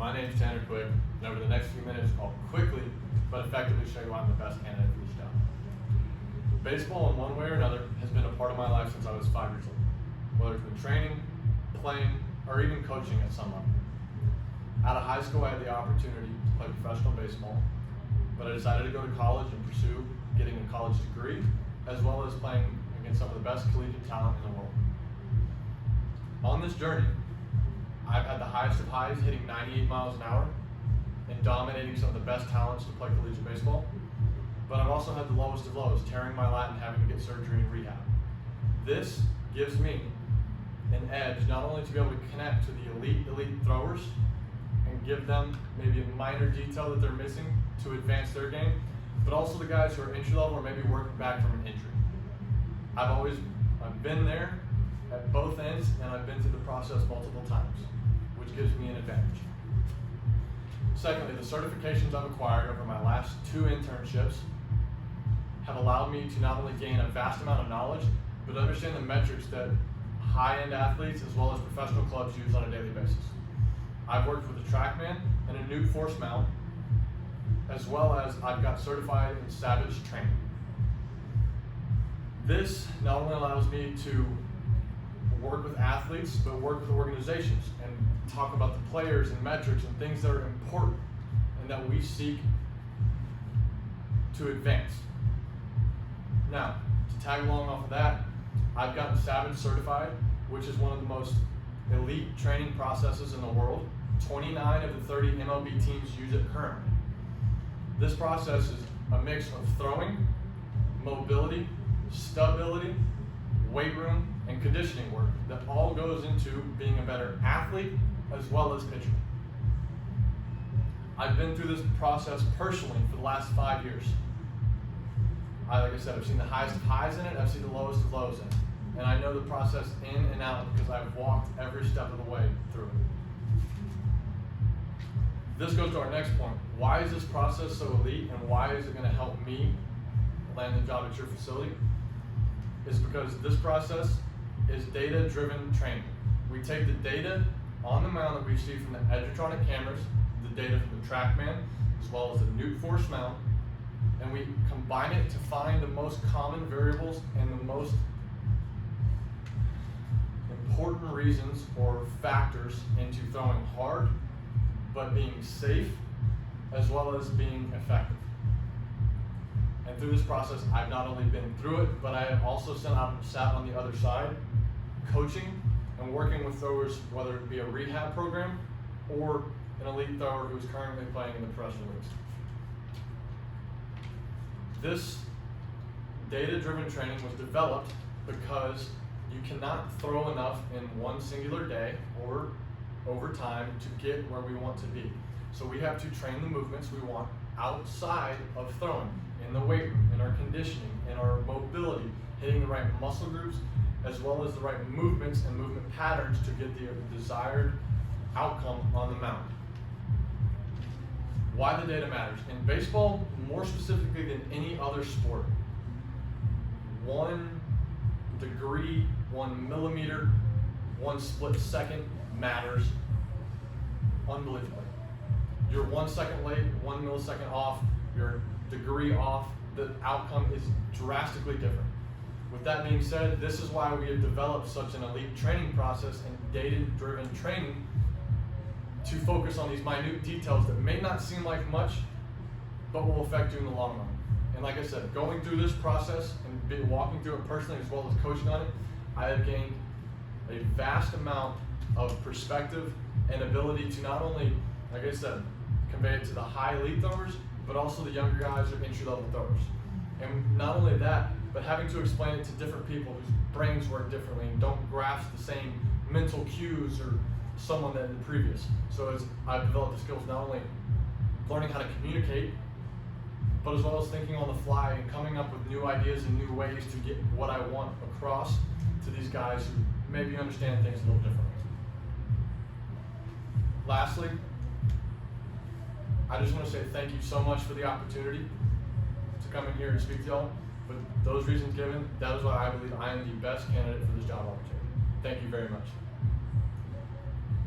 My name is Tanner Quick, and over the next few minutes, I'll quickly but effectively show you why I'm the best candidate for this job. Baseball, in one way or another, has been a part of my life since I was 5 years old, whether it's been training, playing, or even coaching at some level. Out of high school, I had the opportunity to play professional baseball, but I decided to go to college and pursue getting a college degree, as well as playing against some of the best collegiate talent in the world. On this journey, I've had the highest of highs, hitting 98 miles an hour and dominating some of the best talents to play collegiate baseball. But I've also had the lowest of lows, tearing my lat and having to get surgery and rehab. This gives me an edge not only to be able to connect to the elite throwers and give them maybe a minor detail that they're missing to advance their game, but also the guys who are entry level or maybe working back from an injury. I've been there at both ends, and I've been through the process multiple times, which gives me an advantage. Secondly, the certifications I've acquired over my last 2 internships have allowed me to not only gain a vast amount of knowledge, but understand the metrics that high-end athletes as well as professional clubs use on a daily basis. I've worked with a TrackMan and a Newt force mount, as well as I've got certified in Savage training. This not only allows me to work with athletes, but work with organizations and talk about the players and metrics and things that are important and that we seek to advance. Now, to tag along off of that, I've gotten Savage certified, which is one of the most elite training processes in the world. 29 of the 30 MLB teams use it currently. This process is a mix of throwing, mobility, stability, weight room, and conditioning work that all goes into being a better athlete as well as pitcher. I've been through this process personally for the last 5 years. Like I said, I've seen the highest of highs in it, I've seen the lowest of lows in it. And I know the process in and out because I've walked every step of the way through it. This goes to our next point. Why is this process so elite, and why is it going to help me land the job at your facility? Is because this process is data-driven training. We take the data on the mound that we see from the Edgertronic cameras, the data from the TrackMan, as well as the Newt force mount, and we combine it to find the most common variables and the most important reasons or factors into throwing hard, but being safe, as well as being effective. And through this process, I've not only been through it, but I have also sat on the other side, coaching and working with throwers, whether it be a rehab program or an elite thrower who's currently playing in the professional leagues. This data-driven training was developed because you cannot throw enough in one singular day or over time to get where we want to be. So we have to train the movements we want outside of throwing, in the weight room, in our conditioning, in our mobility, hitting the right muscle groups, as well as the right movements and movement patterns to get the desired outcome on the mound. Why the data matters. In baseball, more specifically than any other sport, 1 degree, 1 millimeter, 1 split second matters unbelievably. You're 1 second late, 1 millisecond off, you're a degree off, the outcome is drastically different. With that being said, this is why we have developed such an elite training process and data-driven training to focus on these minute details that may not seem like much, but will affect you in the long run. And like I said, going through this process and walking through it personally as well as coaching on it, I have gained a vast amount of perspective and ability to not only, like I said, convey it to the high elite throwers, but also the younger guys or entry-level throwers. And not only that, but having to explain it to different people whose brains work differently and don't grasp the same mental cues or someone that the previous. So as I've developed the skills, not only learning how to communicate, but as well as thinking on the fly and coming up with new ideas and new ways to get what I want across to these guys who maybe understand things a little differently. Lastly, I just want to say thank you so much for the opportunity to come in here and speak to y'all. For those reasons given, that is why I believe I am the best candidate for this job opportunity. Thank you very much.